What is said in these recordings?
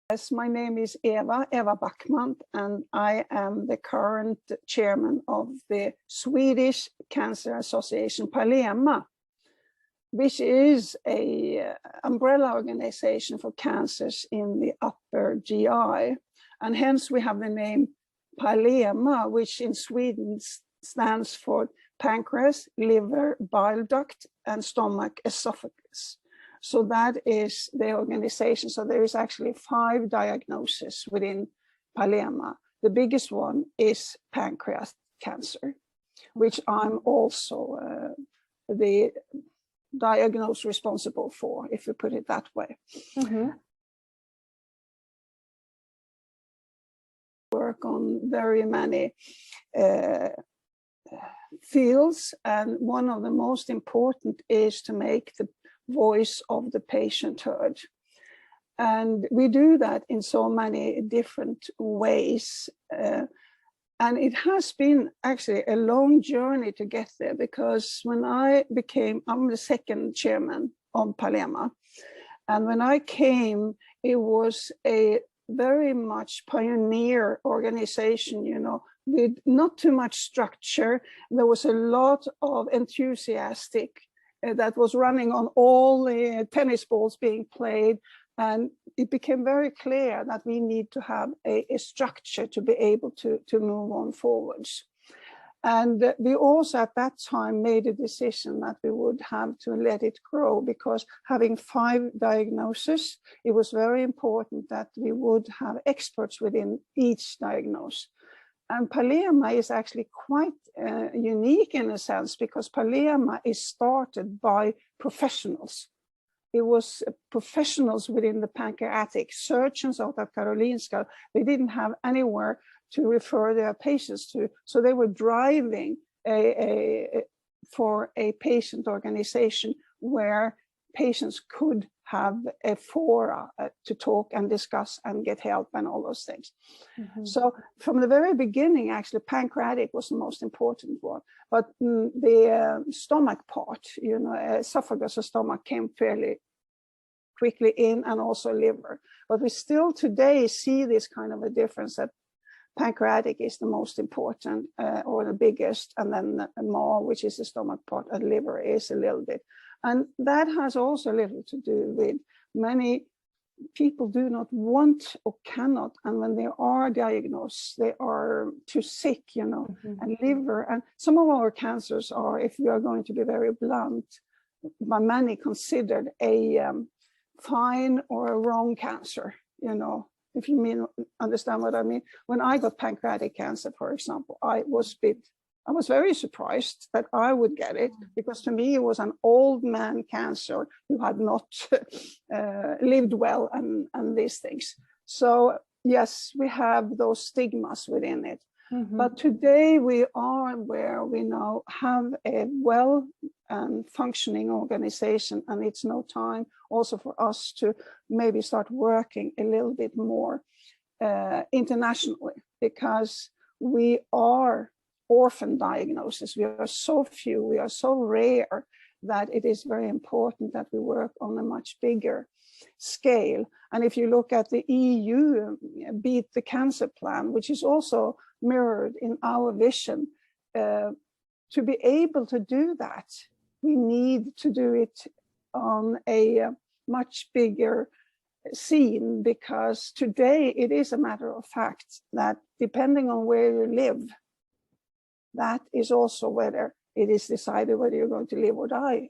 Yes, my name is Eva Backman, and I am the current chairman of the Swedish Cancer Association, PALEMA, which is an umbrella organization for cancers in the upper GI. And hence we have the name PALEMA, which in Sweden stands for pancreas, liver, bile duct, and stomach, esophagus. So that is the organization. So there is actually 5 diagnoses within PALEMA. The biggest one is pancreas cancer, which I'm also the diagnosis responsible for, if you put it that way. Mm-hmm. Work on very many fields, and one of the most important is to make the voice of the patient heard. And we do that in so many different ways. And it has been actually a long journey to get there, because when I'm the second chairman of PALEMA. And when I came, it was a very much pioneer organization, you know, with not too much structure. There was a lot of enthusiastic that was running on all the tennis balls being played. And it became very clear that we need to have a structure to be able to move on forwards. And we also at that time made a decision that we would have to let it grow, because having 5 diagnoses, it was very important that we would have experts within each diagnosis. And PALEMA is actually quite unique in a sense, because PALEMA is started by professionals. It was professionals within the pancreatic, surgeons out of Karolinska. They didn't have anywhere to refer their patients to, so they were driving for a patient organization where patients could have a fora to talk and discuss and get help and all those things. Mm-hmm. So from the very beginning, actually, pancreatic was the most important one. But the stomach part, you know, esophagus or stomach came fairly quickly in, and also liver. But we still today see this kind of a difference, that pancreatic is the most important or the biggest, and then more, which is the stomach part, and liver is a little bit. And that has also little to do with many people do not want or cannot, and when they are diagnosed, they are too sick, you know, mm-hmm. and liver. And some of our cancers are, if we are going to be very blunt, by many considered a fine or a wrong cancer, you know, if you understand what I mean. When I got pancreatic cancer, for example, I was very surprised that I would get it, because to me it was an old man cancer who had not lived well and these things. So yes, we have those stigmas within it. Mm-hmm. But today we are where we now have a well functioning organization, and it's no time also for us to maybe start working a little bit more internationally, because we are orphan diagnosis. We are so few, we are so rare, that it is very important that we work on a much bigger scale. And if you look at the EU Beat the Cancer Plan, which is also mirrored in our vision, to be able to do that, we need to do it on a much bigger scene, because today it is a matter of fact that depending on where you live, that is also whether it is decided whether you're going to live or die.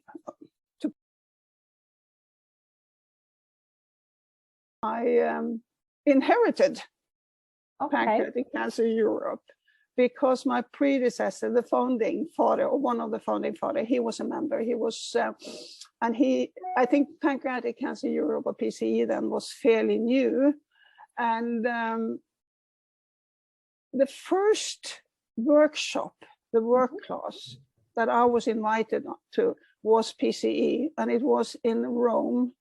I inherited pancreatic cancer Europe, because my predecessor, the founding father, or one of the founding father, he was a member. He was, and I think Pancreatic Cancer Europe, or PCE then, was fairly new. And the first workshop, the work class that I was invited to was PCE, and it was in Rome,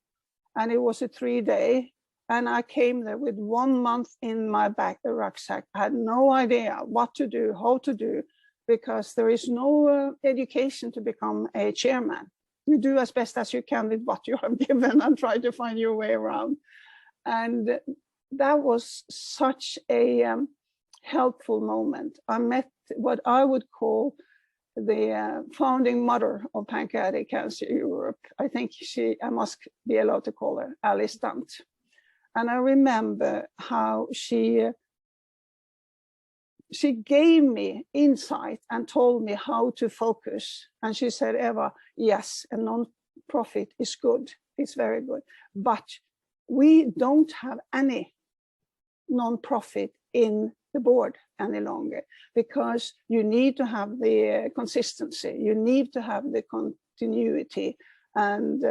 and it was a 3-day. And I came there with 1 month in my rucksack. I had no idea what to do, how to do, because there is no education to become a chairman. You do as best as you can with what you have given and try to find your way around. And that was such a helpful moment. I met what I would call the founding mother of pancreatic cancer Europe. I think I must be allowed to call her Alice Dunt. And I remember how she gave me insight and told me how to focus. And she said, Eva, yes, a non-profit is good. It's very good. But we don't have any non-profit in the board any longer, because you need to have the consistency, you need to have the continuity, and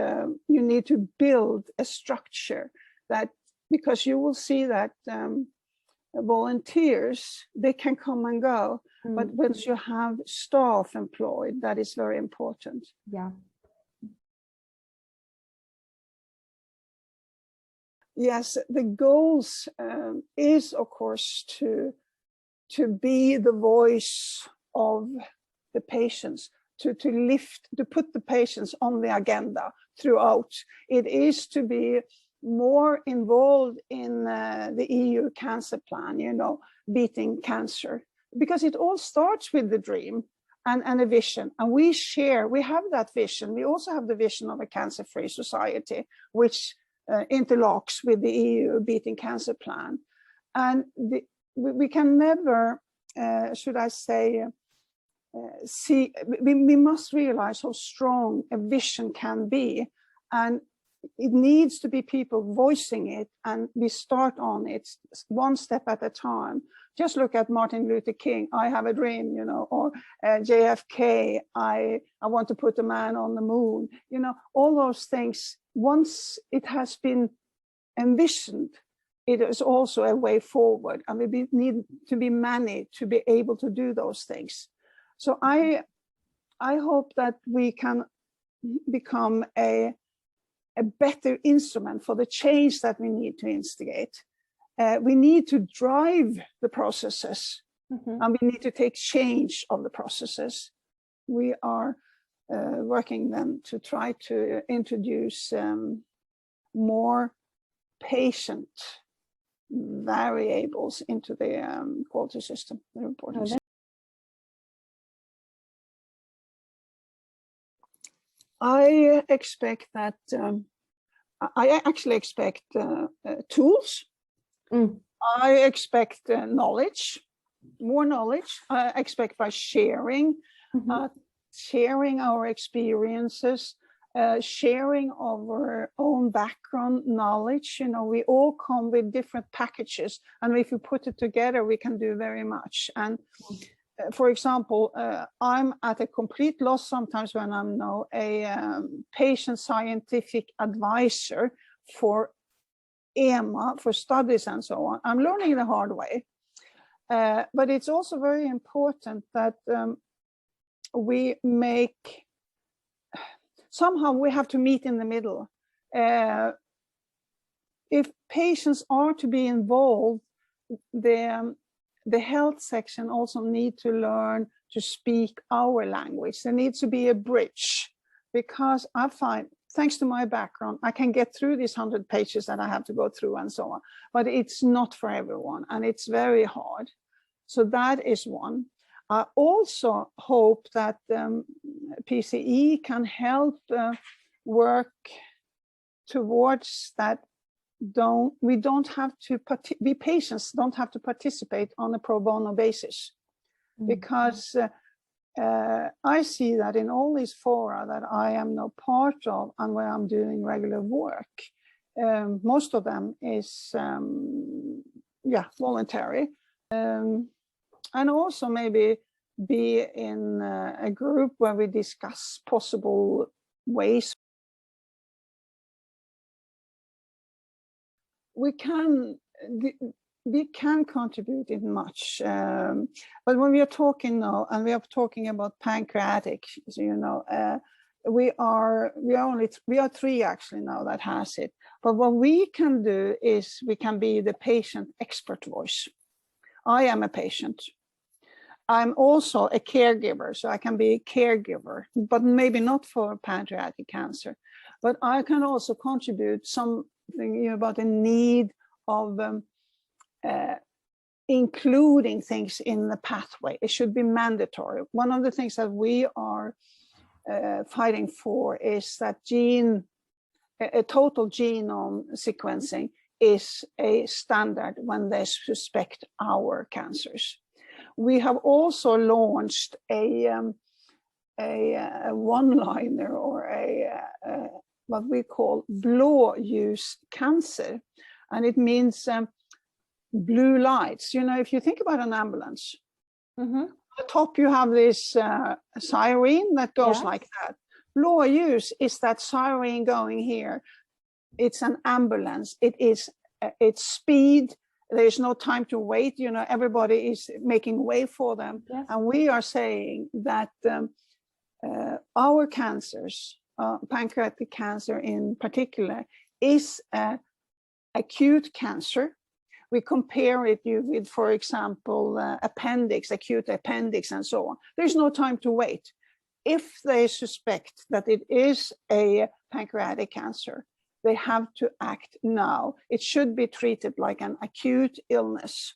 you need to build a structure that, because you will see that volunteers, they can come and go, but once you have staff employed, that is very important. Yeah. Yes, the goals is, of course, to be the voice of the patients, to put the patients on the agenda throughout. It is to be more involved in the EU cancer plan, you know, beating cancer, because it all starts with the dream and a vision. And we have that vision. We also have the vision of a cancer-free society, which interlocks with the EU beating cancer plan. And we can never, should I say, we must realize how strong a vision can be. And it needs to be people voicing it, and we start on it one step at a time. Just look at Martin Luther King, I have a dream, you know, or JFK, I want to put a man on the moon, you know, all those things. Once it has been envisioned, it is also a way forward, and we need to be many to be able to do those things. So I hope that we can become a better instrument for the change that we need to instigate. We need to drive the processes, and we need to take change of the processes. We are working then to try to introduce more patient variables into the quality system, the reporting system. I expect that, I actually expect tools. I expect knowledge, more knowledge. I expect by sharing, sharing our experiences, sharing our own background knowledge. You know, we all come with different packages, and if we put it together, we can do very much. And for example, I'm at a complete loss sometimes when I'm now a patient scientific advisor for EMA, for studies and so on. I'm learning the hard way. But it's also very important that we somehow we have to meet in the middle. If patients are to be involved, the health section also need to learn to speak our language. There needs to be a bridge, because I find, thanks to my background, I can get through these 100 pages that I have to go through and so on, but it's not for everyone, and it's very hard. So that is one. I also hope that PCE can help work towards that. We don't have to patients don't have to participate on a pro bono basis, because I see that in all these fora that I am now part of and where I'm doing regular work, most of them is voluntary, and also maybe be in a group where we discuss possible ways. We can contribute in much, but when we are talking now, and we are talking about pancreatic, so, you know, we are three actually now that has it. But what we can do is we can be the patient expert voice. I am a patient. I'm also a caregiver, so I can be a caregiver, but maybe not for pancreatic cancer. But I can also contribute something about the need including things in the pathway. It should be mandatory. One of the things that we are fighting for is that a total genome sequencing is a standard when they suspect our cancers. We have also launched a one-liner, or what we call blåljuscancer, and it means blue lights. You know, if you think about an ambulance, at the top you have this siren that goes like that. Blåljus is that siren going here. It's an ambulance. It's speed. There's no time to wait. You know, everybody is making way for them. Yes. And we are saying that our cancers, pancreatic cancer in particular, is acute cancer. We compare it with, for example, acute appendix, and so on. There's no time to wait. If they suspect that it is a pancreatic cancer, they have to act now. It should be treated like an acute illness.